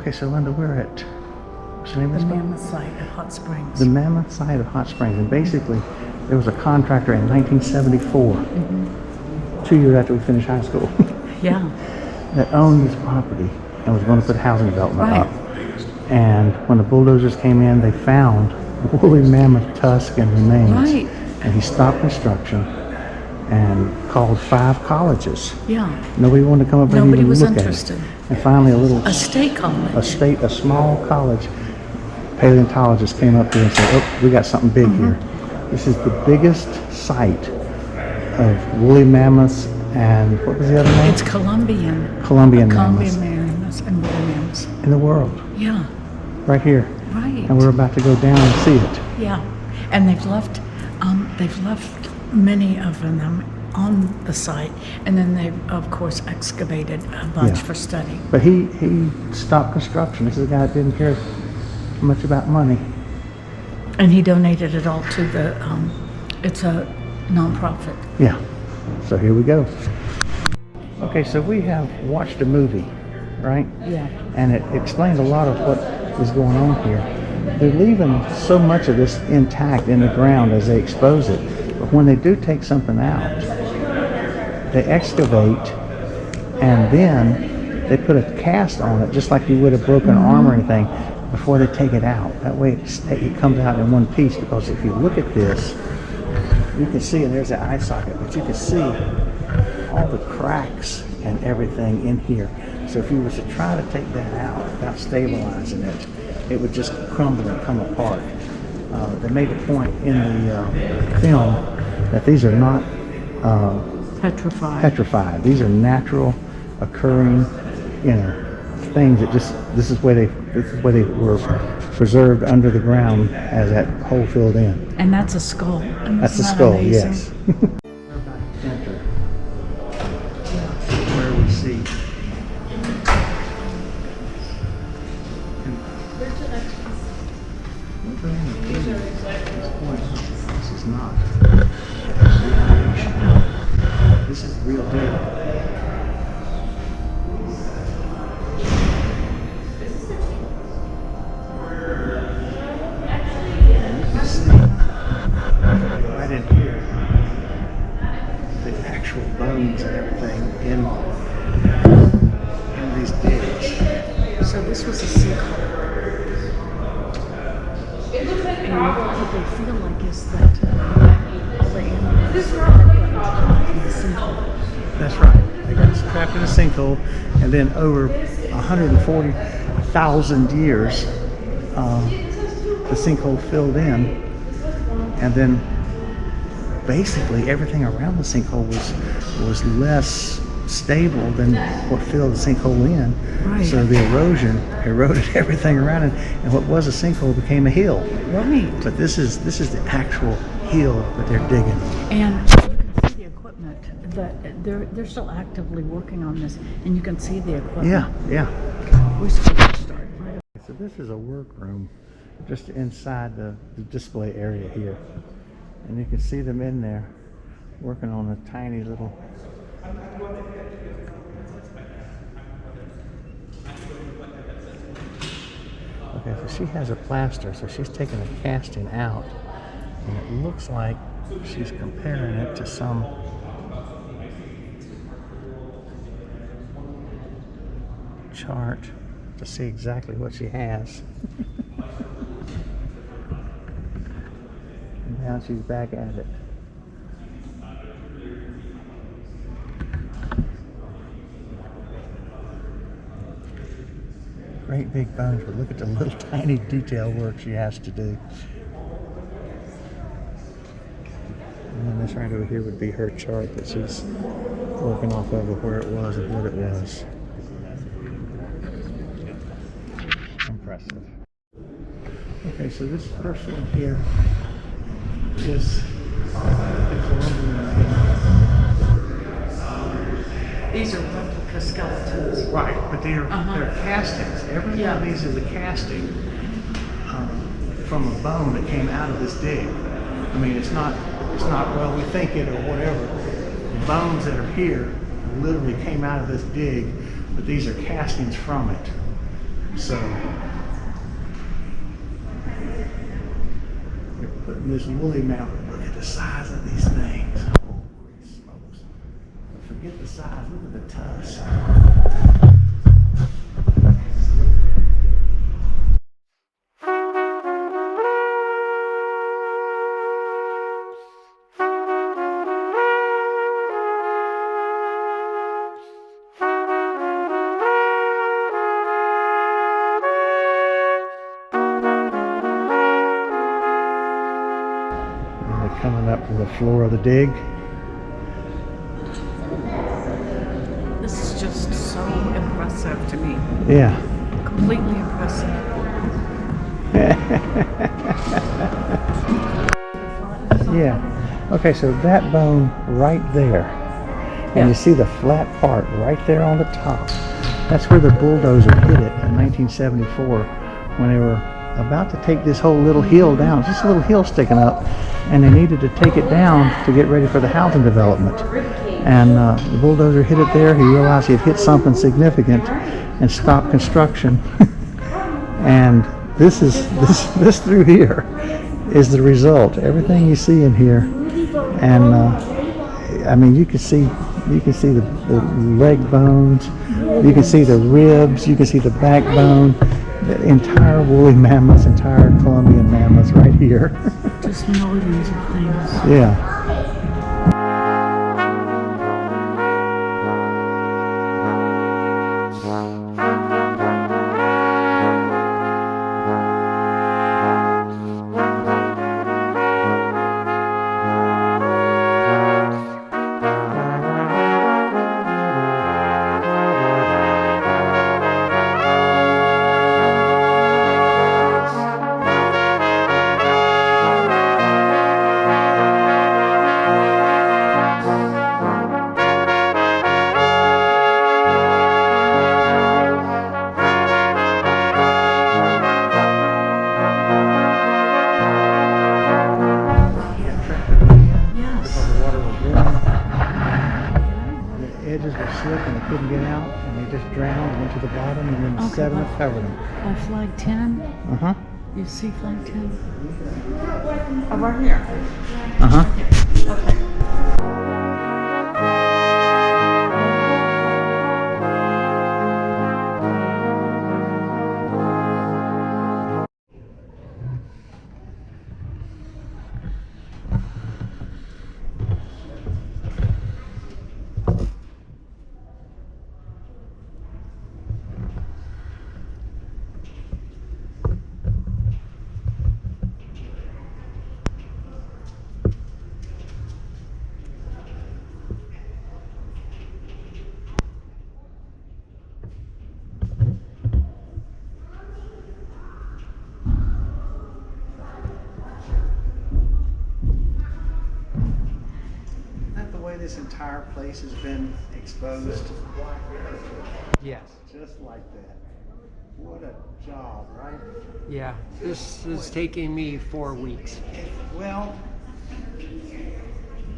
Okay, so Linda, we're at, what's the name of this The place? Mammoth Site at Hot Springs. The Mammoth Site of Hot Springs. And basically, there was a contractor in 1974, 2 years after we finished high school, Yeah. that owned this property and was going to put housing development Right. up. And when the bulldozers came in, they found woolly mammoth tusk and remains. Right. And he stopped construction and called 5 colleges. Yeah. Nobody wanted to come up and Nobody even was look at interested. it. And finally, A state college. a small college paleontologist came up here and said, "Oh, we got something big here." This is the biggest site of woolly mammoths and what was the other name? It's Colombian. Colombian mammoths Colombian mammoths and woolly mammoths. in the world, Yeah. right here. Right. And we're about to go down and see it. Yeah. And they've left many of them on the site, and then they've of course excavated a bunch Yeah. for study. But he stopped construction. This is a guy that didn't care much about money. And he donated it all to the it's a nonprofit. Yeah. So here we go. Okay, so we have watched a movie, right? Yeah. And it explained a lot of what is going on here. They're leaving so much of this intact in the ground as they expose it. But when they do take something out, they excavate and then they put a cast on it, just like you would a broken arm or anything, before they take it out. That way it comes out in one piece, because if you look at this, you can see, and there's the eye socket, but you can see all the cracks and everything in here. So if you were to try to take that out without stabilizing it, it would just crumble and come apart. They made a point in the film that these are not petrified. These are natural occurring, things that just, this is where they were preserved under the ground as that hole filled in. And that's a skull. That's the Isn't that skull, amazing? yes. We're about to enter where we see. This is not. This is the real deal. Right in here, the actual bones and everything in these digs. So this was a sinkhole. And what they feel like is that all the animals got trapped in the sinkhole. That's right. They got trapped in a sinkhole, and then over 140,000 years, the sinkhole filled in, and then basically everything around the sinkhole was less stable than what filled the sinkhole in. Right. So the erosion eroded everything around it, and what was a sinkhole became a hill. Right. But this is the actual hill that they're digging. And you can see the equipment that they're still actively working on this, and you can see the equipment. Yeah. We're supposed to start right up. So this is a workroom just inside the display area here. And you can see them in there working on a tiny little. Okay, so she has a plaster, so she's taking a casting out, and it looks like she's comparing it to some chart to see exactly what she has. And now she's back at it. Great big bones, but look at the little tiny detail work she has to do. And then this right over here would be her chart that she's working off of where it was and what it was. Impressive. Okay, so this first one here is the Colombian. These are replica skeletons. Right, but they're castings. Every one of these is a casting from a bone that came out of this dig. I mean, it's not well, we think it or whatever. The bones that are here literally came out of this dig, but these are castings from it. So we're putting this woolly mammoth. Look at the size of these things. Holy smokes. Forget the size, look at the tusks. Coming up from the floor of the dig. This is just so impressive to me. Yeah. Completely impressive. Yeah. Okay, so that bone right there, and you see the flat part right there on the top. That's where the bulldozer hit it in 1974 when they were about to take this whole little hill down. Just a little hill sticking up, and they needed to take it down to get ready for the housing development. And the bulldozer hit it there. He realized he had hit something significant and stopped construction. And this through here is the result. Everything you see in here, and I mean, you can see the leg bones, you can see the ribs, you can see the backbone. The entire woolly mammoths, entire Columbian mammoths right here. Just millions of things. Yeah. Couldn't get out, and they just drowned, went to the bottom, and then the sediment covered them. By flag 10? Uh-huh. You see flag 10? Oh, right here. Uh-huh. Okay. This entire place has been exposed. Yes. Just like that. What a job, right? Yeah. This is taking me 4 weeks. Well,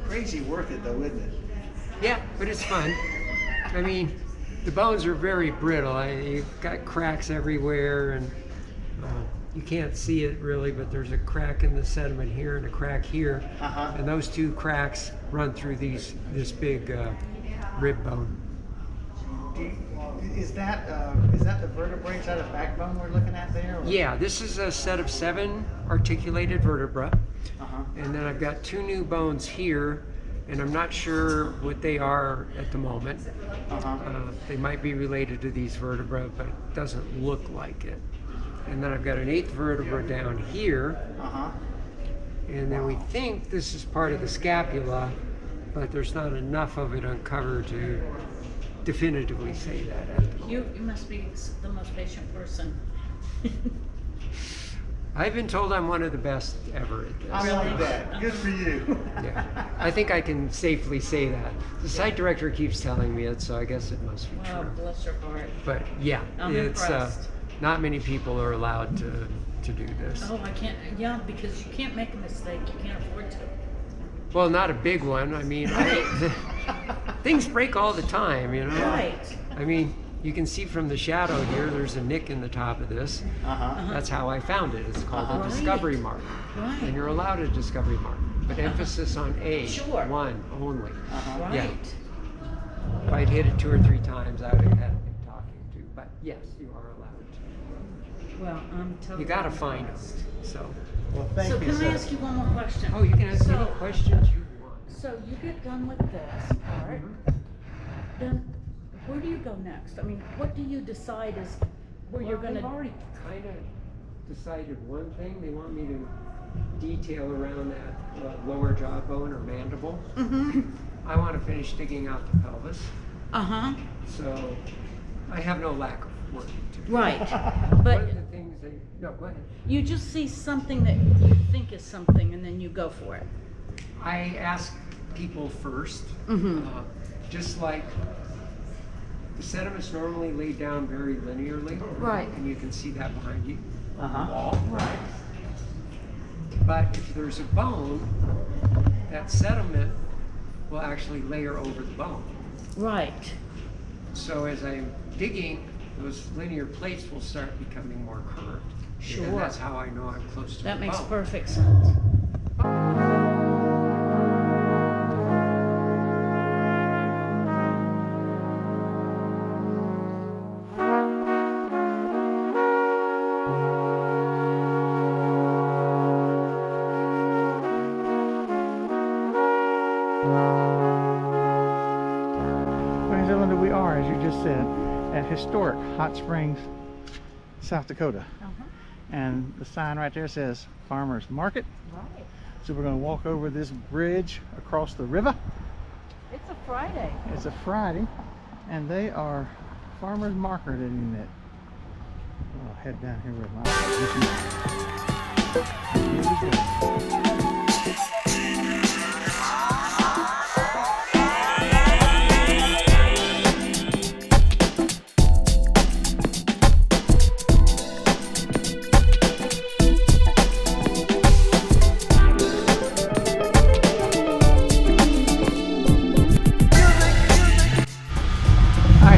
crazy worth it though, isn't it? Yeah, but it's fun. I mean, the bones are very brittle. You've got cracks everywhere, and you can't see it really, but there's a crack in the sediment here and a crack here, and those two cracks run through this big rib bone. Is that the vertebrae, is that a backbone we're looking at there? Or? Yeah, this is a set of 7 articulated vertebrae, and then I've got 2 new bones here, and I'm not sure what they are at the moment. They might be related to these vertebrae, but it doesn't look like it. And then I've got an 8th vertebra down here, and then we think this is part of the scapula, but there's not enough of it uncovered to definitively say that at the moment. You must be the most patient person. I've been told I'm one of the best ever at this. I like that. Good for you. Yeah, I think I can safely say that. The site director keeps telling me it, so I guess it must be Well, true. bless your heart. But yeah, I'm it's impressed. not many people are allowed to do this. Oh, I can't. Yeah, because you can't make a mistake. You can't afford to. Well, not a big one. I mean, things break all the time, you know. Right. I mean, You can see from the shadow here, there's a nick in the top of this. That's how I found it. It's called a discovery mark. Right. And you're allowed a discovery mark, but emphasis on A, Sure. one only. Right. Yeah. If I'd hit it 2 or 3 times, I would have had a big talking to. But yes, you are allowed to. Well, I'm totally. You gotta find them. So. Well, thank So you, can sir. I ask you one more question? Oh, you can ask any So- questions you want. So you get done with this part, then where do you go next? I mean, what do you decide is where you're Well, they've gonna? already kind of decided one thing. They want me to detail around that lower jawbone or mandible. I want to finish digging out the pelvis. So I have no lack of work to do. Right, One but of the things they, no, go ahead. you just see something that you think is something and then you go for it. I ask people first, just like the sediment's normally laid down very linearly. Right. And you can see that behind you on the Uh-huh. wall. Right. But if there's a bone, that sediment will actually layer over the bone. Right. So as I'm digging, those linear plates will start becoming more curved. Sure. And that's how I know I'm close to That the makes bone. perfect sense. Ladies and gentlemen, we are, as you just said, at historic Hot Springs, South Dakota. And the sign right there says Farmers Market. Right. So we're going to walk over this bridge across the river. It's a Friday. It's a Friday, and they are farmers marketing it. I'll head down here with my Here we go.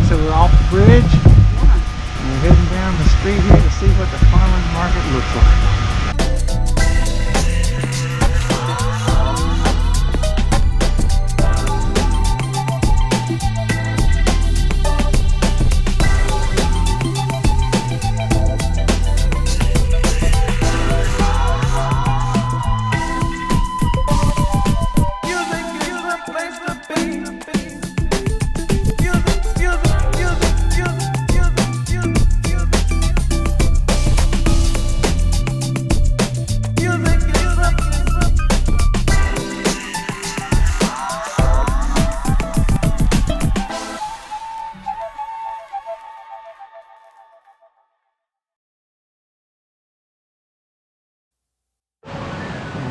So we're off the bridge, and we're heading down the street here to see what the farmer's market looks like.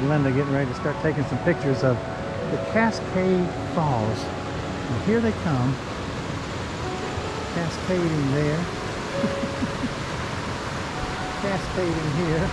Linda getting ready to start taking some pictures of the Cascade Falls. And here they come, cascading there, cascading here.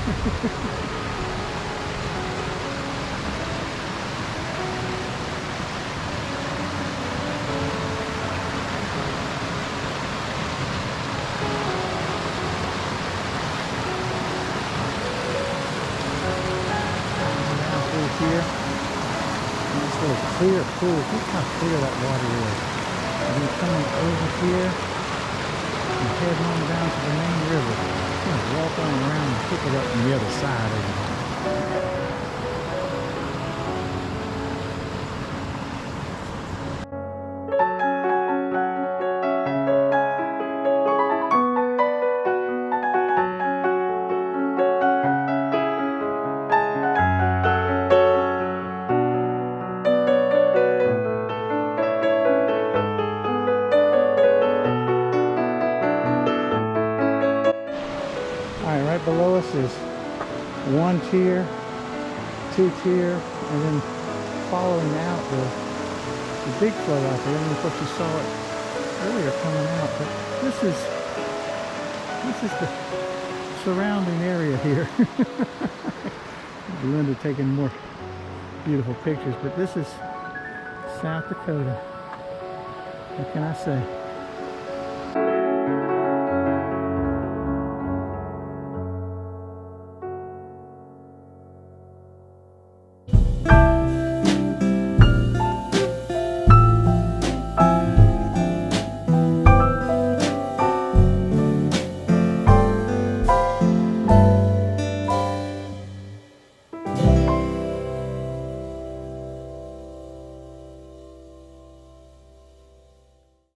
Here. Nice little clear pool. Look how clear that water is. And then coming over here and heading on down to the main river. I'm going to walk on around and pick it up from the other side over there. Right below us is 1 tier, 2 tier, and then following out the big flow out there. And of course you saw it earlier coming out, but this is the surrounding area here. Linda taking more beautiful pictures, but this is South Dakota. What can I say?